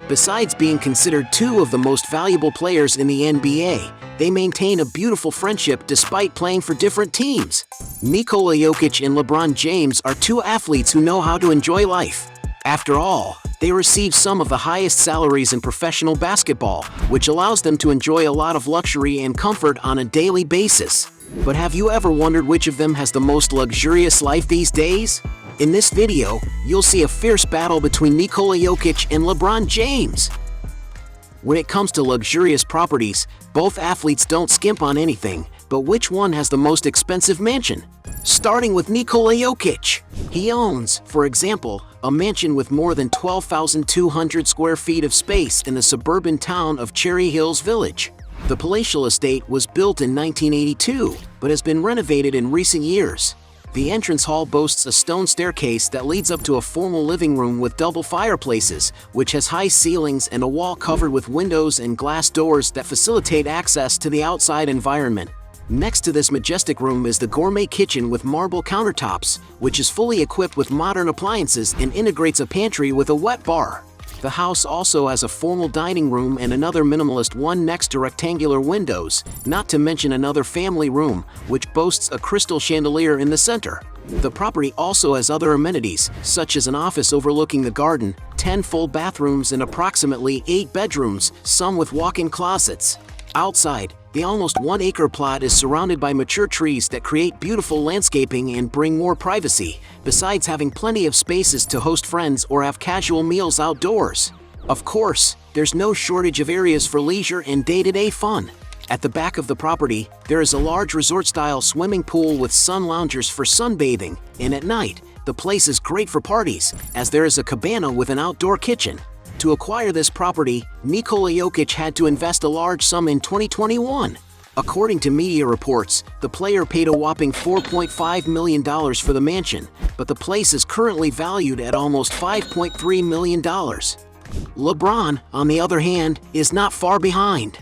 Besides being considered two of the most valuable players in the NBA, they maintain a beautiful friendship despite playing for different teams. Nikola Jokic and LeBron James are two athletes who know how to enjoy life. After all, they receive some of the highest salaries in professional basketball, which allows them to enjoy a lot of luxury and comfort on a daily basis. But have you ever wondered which of them has the most luxurious life these days? In this video, you'll see a fierce battle between Nikola Jokic and LeBron James. When it comes to luxurious properties, both athletes don't skimp on anything, but which one has the most expensive mansion? Starting with Nikola Jokic. He owns, for example, a mansion with more than 12,200 square feet of space in the suburban town of Cherry Hills Village. The palatial estate was built in 1982, but has been renovated in recent years. The entrance hall boasts a stone staircase that leads up to a formal living room with double fireplaces, which has high ceilings and a wall covered with windows and glass doors that facilitate access to the outside environment. Next to this majestic room is the gourmet kitchen with marble countertops, which is fully equipped with modern appliances and integrates a pantry with a wet bar. The house also has a formal dining room and another minimalist one next to rectangular windows, not to mention another family room, which boasts a crystal chandelier in the center. The property also has other amenities, such as an office overlooking the garden, 10 full bathrooms and approximately 8 bedrooms, some with walk-in closets. Outside, the almost 1-acre plot is surrounded by mature trees that create beautiful landscaping and bring more privacy, besides having plenty of spaces to host friends or have casual meals outdoors. Of course, there's no shortage of areas for leisure and day-to-day fun. At the back of the property, there is a large resort-style swimming pool with sun loungers for sunbathing, and at night, the place is great for parties, as there is a cabana with an outdoor kitchen. To acquire this property, Nikola Jokic had to invest a large sum in 2021. According to media reports, the player paid a whopping $4.5 million for the mansion, but the place is currently valued at almost $5.3 million. LeBron, on the other hand, is not far behind.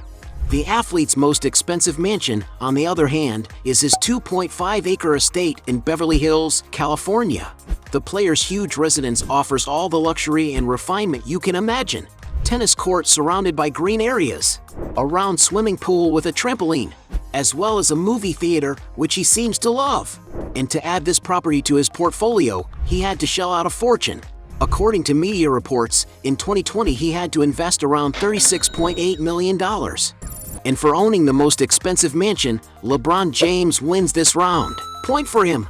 The athlete's most expensive mansion, on the other hand, is his 2.5-acre estate in Beverly Hills, California. The player's huge residence offers all the luxury and refinement you can imagine. Tennis court surrounded by green areas, a round swimming pool with a trampoline, as well as a movie theater, which he seems to love. And to add this property to his portfolio, he had to shell out a fortune. According to media reports, in 2020 he had to invest around $36.8 million. And for owning the most expensive mansion, LeBron James wins this round. Point for him.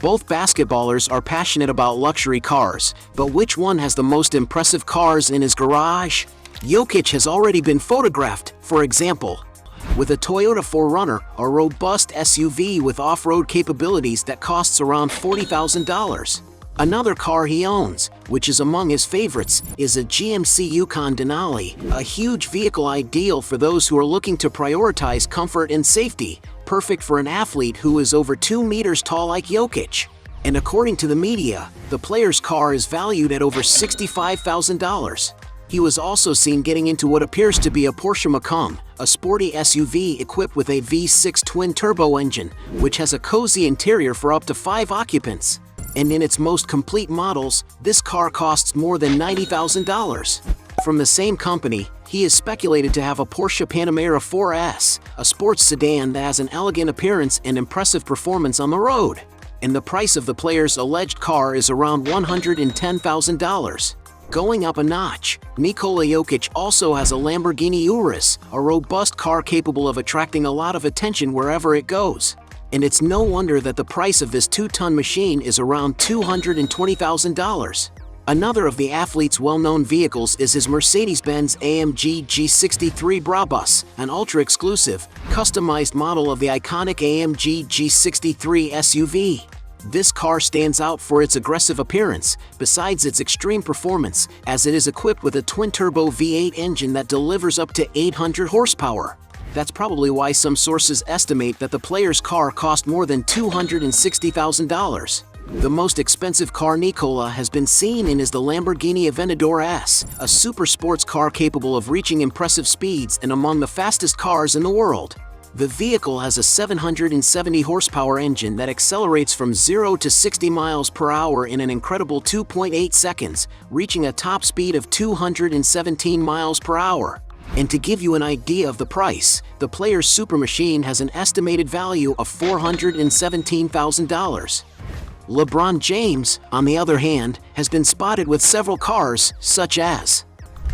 Both basketballers are passionate about luxury cars, but which one has the most impressive cars in his garage? Jokic has already been photographed, for example, with a Toyota 4Runner, a robust SUV with off-road capabilities that costs around $40,000. Another car he owns, which is among his favorites, is a GMC Yukon Denali, a huge vehicle ideal for those who are looking to prioritize comfort and safety, perfect for an athlete who is over 2 meters tall like Jokic. And according to the media, the player's car is valued at over $65,000. He was also seen getting into what appears to be a Porsche Macan, a sporty SUV equipped with a V6 twin-turbo engine, which has a cozy interior for up to 5 occupants. And in its most complete models, this car costs more than $90,000. From the same company, he is speculated to have a Porsche Panamera 4S, a sports sedan that has an elegant appearance and impressive performance on the road. And the price of the player's alleged car is around $110,000. Going up a notch, Nikola Jokic also has a Lamborghini Urus, a robust car capable of attracting a lot of attention wherever it goes. And it's no wonder that the price of this 2-ton machine is around $220,000. Another of the athlete's well-known vehicles is his Mercedes-Benz AMG G63 Brabus, an ultra-exclusive, customized model of the iconic AMG G63 SUV. This car stands out for its aggressive appearance, besides its extreme performance, as it is equipped with a twin-turbo V8 engine that delivers up to 800 horsepower. That's probably why some sources estimate that the player's car cost more than $260,000. The most expensive car Nikola has been seen in is the Lamborghini Aventador S, a super sports car capable of reaching impressive speeds and among the fastest cars in the world. The vehicle has a 770 horsepower engine that accelerates from 0 to 60 miles per hour in an incredible 2.8 seconds, reaching a top speed of 217 miles per hour. And to give you an idea of the price, the player's super machine has an estimated value of $417,000. LeBron James, on the other hand, has been spotted with several cars, such as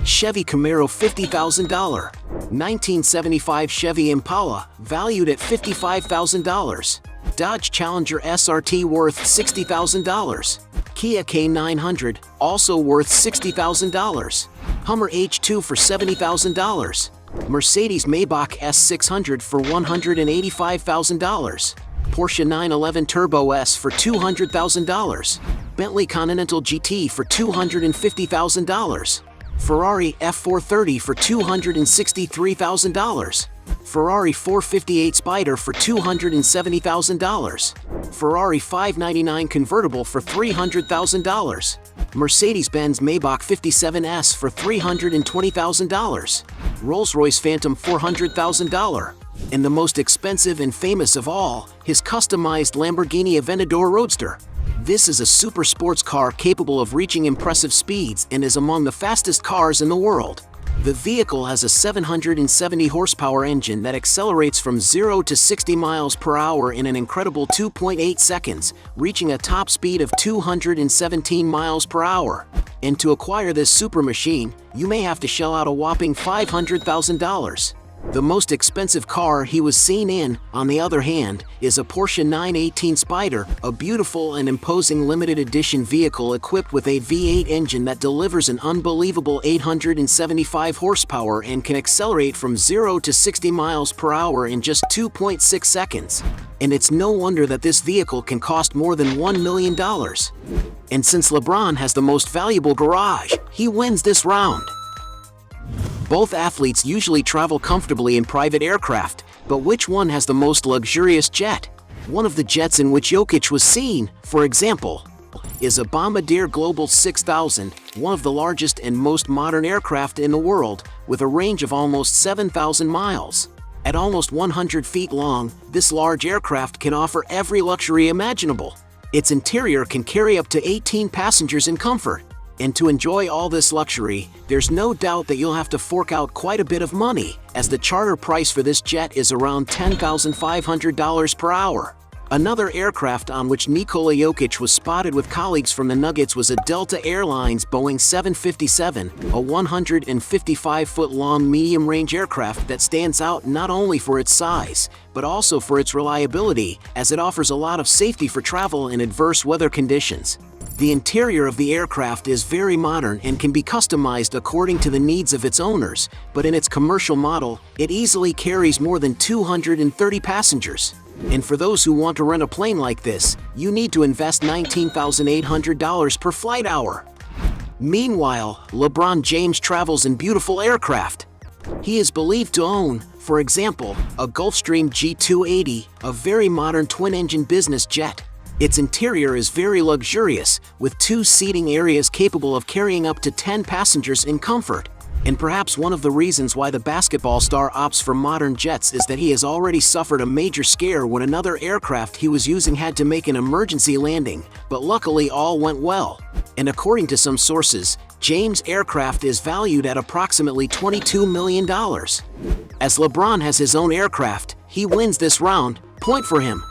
Chevy Camaro $50,000, 1975 Chevy Impala, valued at $55,000, Dodge Challenger SRT worth $60,000, Kia K900, also worth $60,000, Hummer H2 for $70,000, Mercedes Maybach S600 for $185,000, Porsche 911 Turbo S for $200,000, Bentley Continental GT for $250,000, Ferrari F430 for $263,000, Ferrari 458 Spider for $270,000, Ferrari 599 convertible for $300,000, Mercedes-Benz Maybach 57S for $320,000, Rolls-Royce Phantom $400,000, and the most expensive and famous of all, his customized Lamborghini Aventador Roadster. This is a super sports car capable of reaching impressive speeds and is among the fastest cars in the world. The vehicle has a 770 horsepower engine that accelerates from 0 to 60 miles per hour in an incredible 2.8 seconds, reaching a top speed of 217 miles per hour. And to acquire this super machine, you may have to shell out a whopping $500,000. The most expensive car he was seen in, on the other hand, is a Porsche 918 Spider, a beautiful and imposing limited edition vehicle equipped with a V8 engine that delivers an unbelievable 875 horsepower and can accelerate from 0 to 60 miles per hour in just 2.6 seconds. And it's no wonder that this vehicle can cost more than $1 million. And since LeBron has the most valuable garage, he wins this round. Both athletes usually travel comfortably in private aircraft, but which one has the most luxurious jet? One of the jets in which Jokic was seen, for example, is a Bombardier Global 6000, one of the largest and most modern aircraft in the world, with a range of almost 7,000 miles. At almost 100 feet long, this large aircraft can offer every luxury imaginable. Its interior can carry up to 18 passengers in comfort. And to enjoy all this luxury, there's no doubt that you'll have to fork out quite a bit of money, as the charter price for this jet is around $10,500 per hour. Another aircraft on which Nikola Jokic was spotted with colleagues from the Nuggets was a Delta Airlines Boeing 757, a 155-foot-long medium-range aircraft that stands out not only for its size, but also for its reliability, as it offers a lot of safety for travel in adverse weather conditions. The interior of the aircraft is very modern and can be customized according to the needs of its owners, but in its commercial model, it easily carries more than 230 passengers. And for those who want to rent a plane like this, you need to invest $19,800 per flight hour. Meanwhile, LeBron James travels in beautiful aircraft. He is believed to own, for example, a Gulfstream G280, a very modern twin-engine business jet. Its interior is very luxurious, with 2 seating areas capable of carrying up to 10 passengers in comfort. And perhaps one of the reasons why the basketball star opts for modern jets is that he has already suffered a major scare when another aircraft he was using had to make an emergency landing, but luckily all went well. And according to some sources, James' aircraft is valued at approximately $22 million. As LeBron has his own aircraft, he wins this round. Point for him.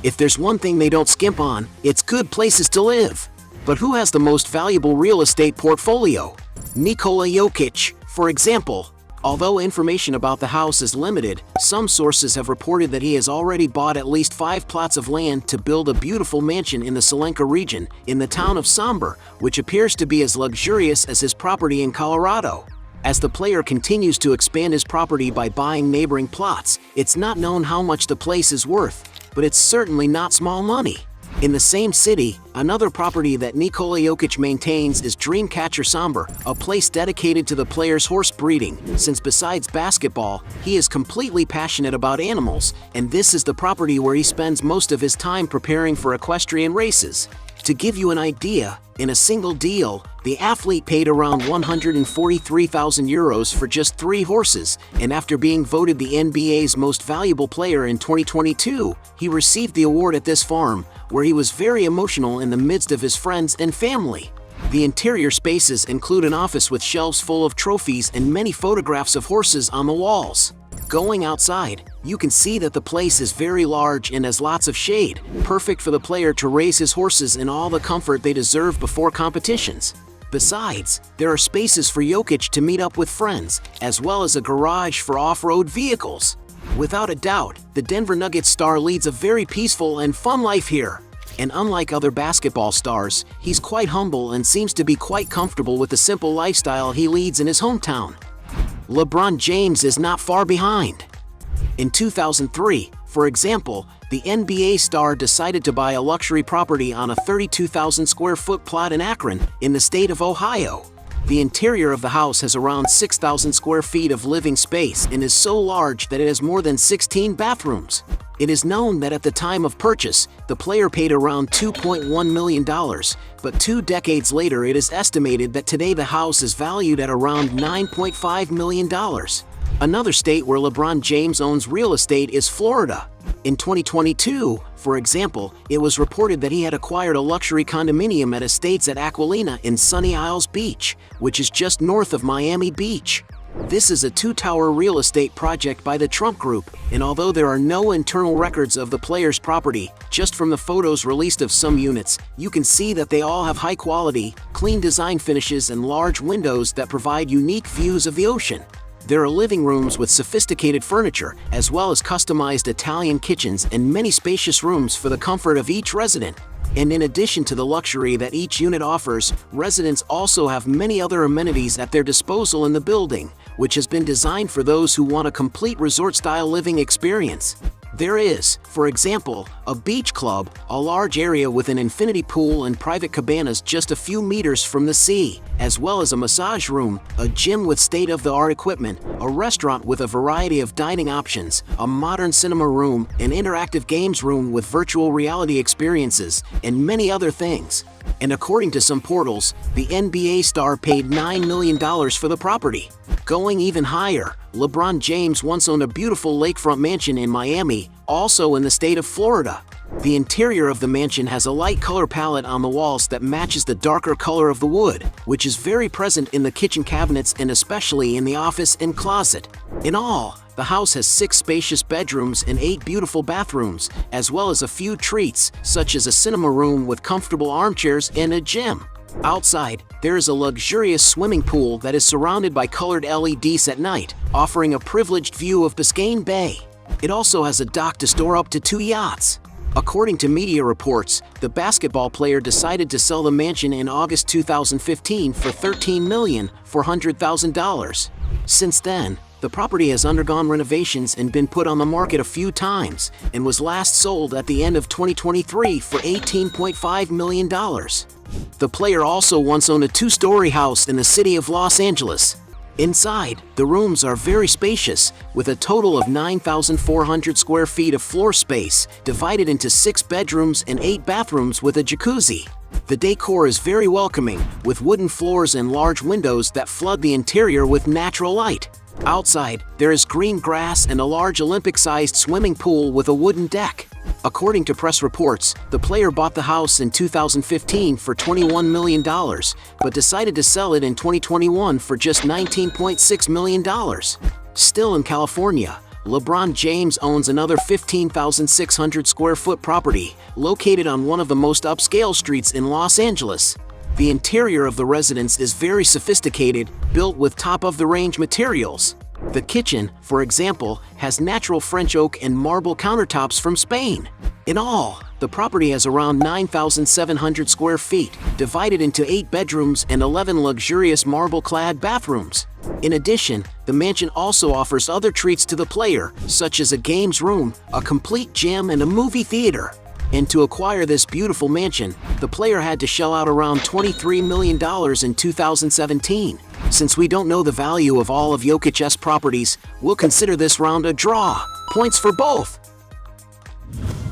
If there's one thing they don't skimp on, it's good places to live. But who has the most valuable real estate portfolio? Nikola Jokic, for example. Although information about the house is limited, some sources have reported that he has already bought at least 5 plots of land to build a beautiful mansion in the Salenka region, in the town of Somber, which appears to be as luxurious as his property in Colorado. As the player continues to expand his property by buying neighboring plots, it's not known how much the place is worth, but it's certainly not small money. In the same city, another property that Nikola Jokic maintains is Dreamcatcher Somber, a place dedicated to the player's horse breeding, since besides basketball, he is completely passionate about animals, and this is the property where he spends most of his time preparing for equestrian races. To give you an idea, in a single deal, the athlete paid around €143,000 for just 3 horses, and after being voted the NBA's most valuable player in 2022, he received the award at this farm, where he was very emotional in the midst of his friends and family. The interior spaces include an office with shelves full of trophies and many photographs of horses on the walls. Going outside, you can see that the place is very large and has lots of shade, perfect for the player to raise his horses in all the comfort they deserve before competitions. Besides, there are spaces for Jokic to meet up with friends, as well as a garage for off-road vehicles. Without a doubt, the Denver Nuggets star leads a very peaceful and fun life here. And unlike other basketball stars, he's quite humble and seems to be quite comfortable with the simple lifestyle he leads in his hometown. LeBron James is not far behind. In 2003, for example, the NBA star decided to buy a luxury property on a 32,000 square foot plot in Akron, in the state of Ohio. The interior of the house has around 6,000 square feet of living space and is so large that it has more than 16 bathrooms. It is known that at the time of purchase, the player paid around $2.1 million, but 2 decades later it is estimated that today the house is valued at around $9.5 million. Another state where LeBron James owns real estate is Florida. In 2022, for example, it was reported that he had acquired a luxury condominium at Estates at Aquilina in Sunny Isles Beach, which is just north of Miami Beach. This is a 2-tower real estate project by the Trump Group, and although there are no internal records of the player's property, just from the photos released of some units, you can see that they all have high quality, clean design finishes and large windows that provide unique views of the ocean. There are living rooms with sophisticated furniture, as well as customized Italian kitchens and many spacious rooms for the comfort of each resident. And in addition to the luxury that each unit offers, residents also have many other amenities at their disposal in the building, which has been designed for those who want a complete resort-style living experience. There is, for example, a beach club, a large area with an infinity pool and private cabanas just a few meters from the sea, as well as a massage room, a gym with state-of-the-art equipment, a restaurant with a variety of dining options, a modern cinema room, an interactive games room with virtual reality experiences, and many other things. And according to some portals, the NBA star paid $9 million for the property. Going even higher, LeBron James once owned a beautiful lakefront mansion in Miami, also in the state of Florida. The interior of the mansion has a light color palette on the walls that matches the darker color of the wood, which is very present in the kitchen cabinets and especially in the office and closet. In all, the house has 6 spacious bedrooms and 8 beautiful bathrooms, as well as a few treats, such as a cinema room with comfortable armchairs and a gym. Outside, there is a luxurious swimming pool that is surrounded by colored LEDs at night, offering a privileged view of Biscayne Bay. It also has a dock to store up to 2 yachts. According to media reports, the basketball player decided to sell the mansion in August 2015 for $13,400,000. Since then, the property has undergone renovations and been put on the market a few times, and was last sold at the end of 2023 for $18.5 million. The player also once owned a 2-story house in the city of Los Angeles. Inside, the rooms are very spacious, with a total of 9,400 square feet of floor space, divided into 6 bedrooms and 8 bathrooms with a jacuzzi. The decor is very welcoming, with wooden floors and large windows that flood the interior with natural light. Outside, there is green grass and a large Olympic-sized swimming pool with a wooden deck. According to press reports, the player bought the house in 2015 for $21 million, but decided to sell it in 2021 for just $19.6 million. Still in California, LeBron James owns another 15,600 square foot property, located on one of the most upscale streets in Los Angeles. The interior of the residence is very sophisticated, built with top-of-the-range materials. The kitchen, for example, has natural French oak and marble countertops from Spain. In all, the property has around 9,700 square feet, divided into 8 bedrooms and 11 luxurious marble-clad bathrooms. In addition, the mansion also offers other treats to the player, such as a games room, a complete gym, and a movie theater. And to acquire this beautiful mansion, the player had to shell out around $23 million in 2017. Since we don't know the value of all of Jokic's properties, we'll consider this round a draw. Points for both.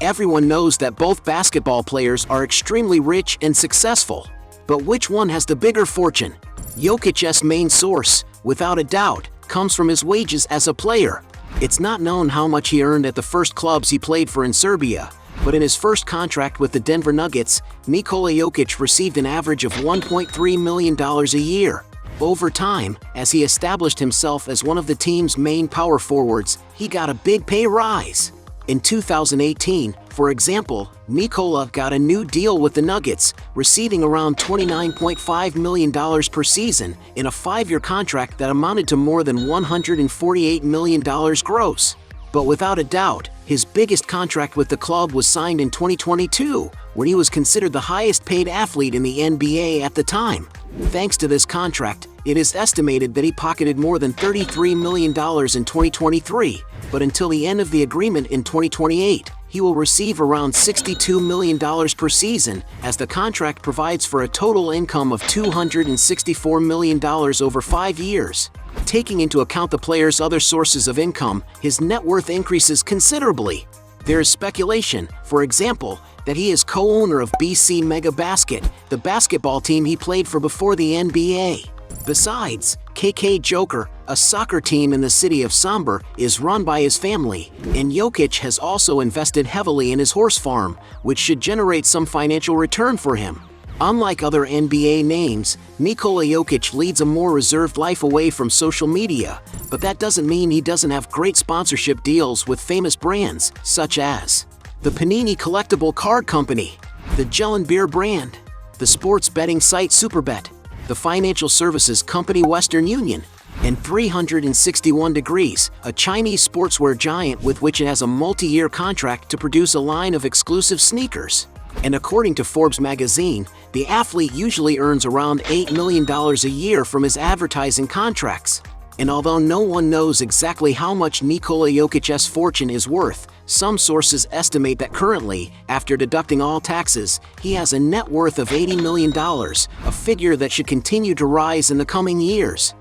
Everyone knows that both basketball players are extremely rich and successful. But which one has the bigger fortune? Jokic's main source, without a doubt, comes from his wages as a player. It's not known how much he earned at the first clubs he played for in Serbia, but in his first contract with the Denver Nuggets, Nikola Jokic received an average of $1.3 million a year. Over time, as he established himself as one of the team's main power forwards, he got a big pay rise. In 2018, for example, Nikola got a new deal with the Nuggets, receiving around $29.5 million per season in a 5-year contract that amounted to more than $148 million gross. But without a doubt, his biggest contract with the club was signed in 2022, when he was considered the highest-paid athlete in the NBA at the time. Thanks to this contract, it is estimated that he pocketed more than $33 million in 2023, but until the end of the agreement in 2028, he will receive around $62 million per season, as the contract provides for a total income of $264 million over 5 years. Taking into account the player's other sources of income, his net worth increases considerably. There is speculation, for example, that he is co-owner of BC Mega Basket, the basketball team he played for before the NBA. Besides, KK Joker, a soccer team in the city of Sombor, is run by his family, and Jokic has also invested heavily in his horse farm, which should generate some financial return for him. Unlike other NBA names, Nikola Jokic leads a more reserved life away from social media, but that doesn't mean he doesn't have great sponsorship deals with famous brands, such as the Panini Collectible Card Company, the Jelen Beer brand, the sports betting site Superbet, the financial services company Western Union, and 361 Degrees, a Chinese sportswear giant with which it has a multi-year contract to produce a line of exclusive sneakers. And according to Forbes magazine, the athlete usually earns around $8 million a year from his advertising contracts. And although no one knows exactly how much Nikola Jokic's fortune is worth, some sources estimate that currently, after deducting all taxes, he has a net worth of $80 million, a figure that should continue to rise in the coming years.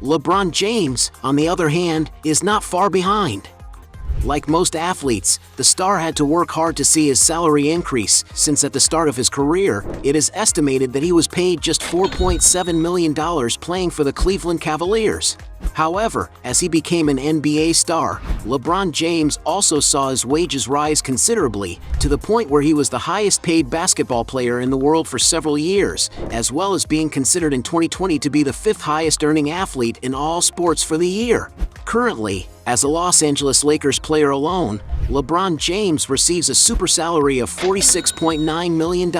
LeBron James, on the other hand, is not far behind. Like most athletes, the star had to work hard to see his salary increase, since at the start of his career, it is estimated that he was paid just $4.7 million playing for the Cleveland Cavaliers. However, as he became an NBA star, LeBron James also saw his wages rise considerably, to the point where he was the highest-paid basketball player in the world for several years, as well as being considered in 2020 to be the 5th highest-earning athlete in all sports for the year. Currently, as a Los Angeles Lakers player alone, LeBron James receives a super salary of $46.9 million.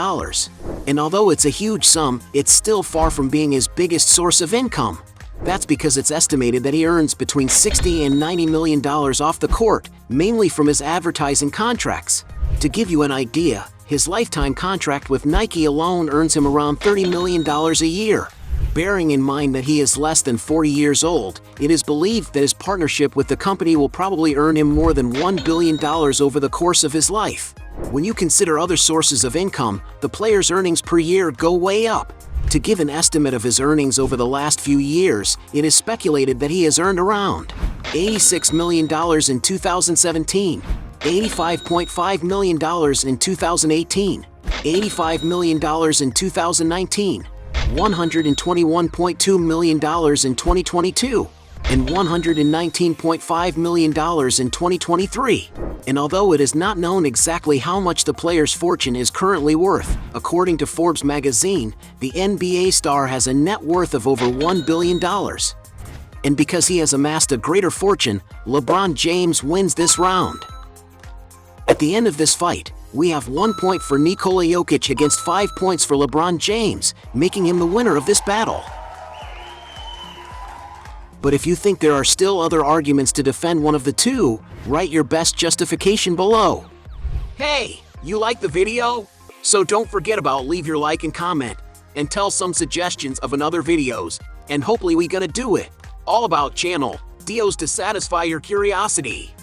And although it's a huge sum, it's still far from being his biggest source of income. That's because it's estimated that he earns between $60 and $90 million off the court, mainly from his advertising contracts. To give you an idea, his lifetime contract with Nike alone earns him around $30 million a year. Bearing in mind that he is less than 40 years old, it is believed that his partnership with the company will probably earn him more than $1 billion over the course of his life. When you consider other sources of income, the player's earnings per year go way up. To give an estimate of his earnings over the last few years, it is speculated that he has earned around $86 million in 2017, $85.5 million in 2018, $85 million in 2019, $121.2 million in 2022, and $119.5 million in 2023. And although it is not known exactly how much the player's fortune is currently worth, according to Forbes magazine, the NBA star has a net worth of over $1 billion. And because he has amassed a greater fortune, LeBron James wins this round. At the end of this fight, we have 1 point for Nikola Jokic against 5 points for LeBron James, making him the winner of this battle. But if you think there are still other arguments to defend one of the two, write your best justification below. Hey, you like the video? So don't forget about leave your like and comment, and tell some suggestions of another videos, and hopefully we gonna do it. All about channel, deals to satisfy your curiosity.